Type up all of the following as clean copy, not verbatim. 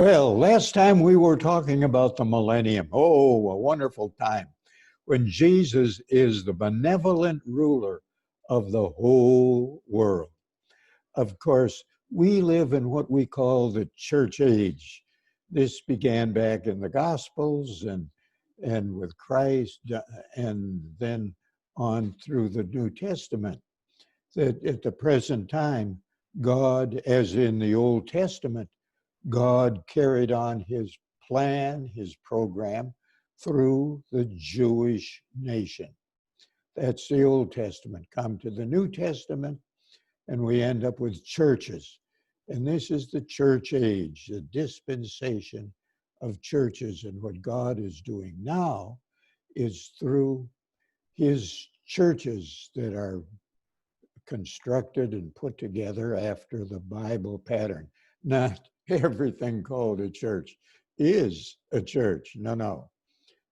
Well, last time we were talking about the millennium. Oh, a wonderful time when Jesus is the benevolent ruler of the whole world. Of course, we live in what we call the church age. This began back in the Gospels and with Christ, and then on through the New Testament. That at the present time, God, as in the Old Testament, God carried on his plan, his program, through the Jewish nation. That's the Old Testament. Come to the New Testament, and we end up with churches. And this is the church age, the dispensation of churches. And what God is doing now is through his churches that are constructed and put together after the Bible pattern. Not everything called a church is a church. No.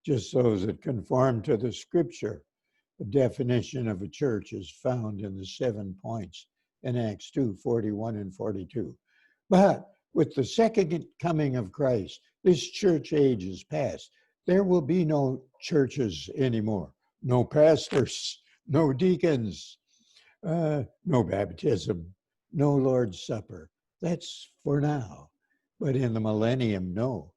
Just those that conform to the scripture. The definition of a church is found in the 7 points in Acts 2:41 and 42. But with the second coming of Christ, this church age is past. There will be no churches anymore, no pastors, no deacons, no baptism, no Lord's Supper. That's for now. But in the millennium, no.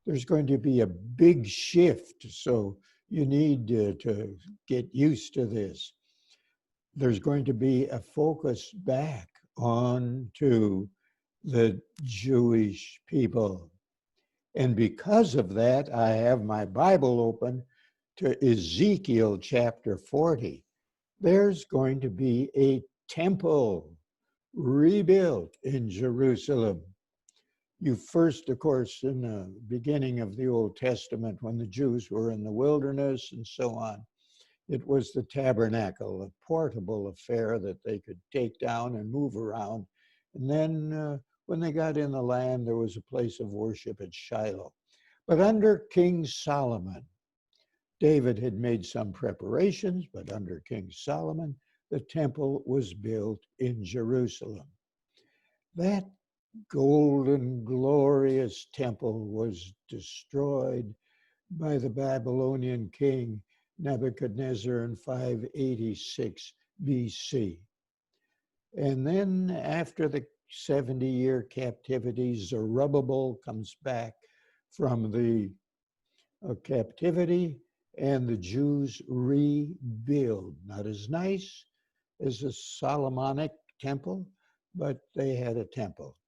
There's going to be a big shift, so you need to get used to this. There's going to be a focus back on to the Jewish people. And because of that, I have my Bible open to Ezekiel chapter 40. There's going to be a temple rebuilt in Jerusalem. You first, of course, in the beginning of the Old Testament, when the Jews were in the wilderness and so on, it was the tabernacle, a portable affair that they could take down and move around. And then when they got in the land, there was a place of worship at Shiloh. But under King Solomon, David had made some preparations, but under King Solomon, the temple was built in Jerusalem. That golden, glorious temple was destroyed by the Babylonian king Nebuchadnezzar in 586 BC. And then after the 70-year captivity, Zerubbabel comes back from the captivity, and the Jews rebuild. Not as nice as the Solomonic temple, but they had a temple.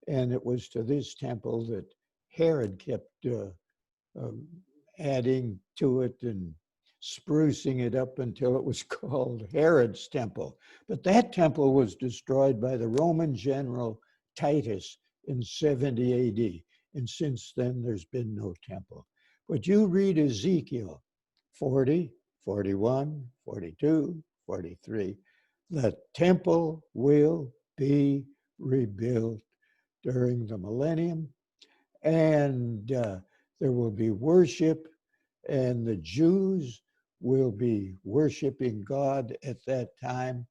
And it was to this temple that Herod kept adding to it and sprucing it up until it was called Herod's temple. But that temple was destroyed by the Roman general Titus in 70 AD. And since then, there's been no temple. But you read Ezekiel 40, 41, 42, 43. The temple will be rebuilt during the millennium, and there will be worship, and the Jews will be worshiping God at that time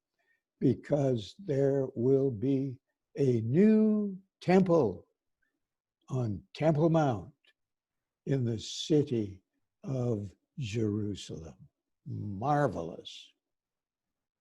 because there will be a new temple on Temple Mount in the city of Jerusalem. Marvelous.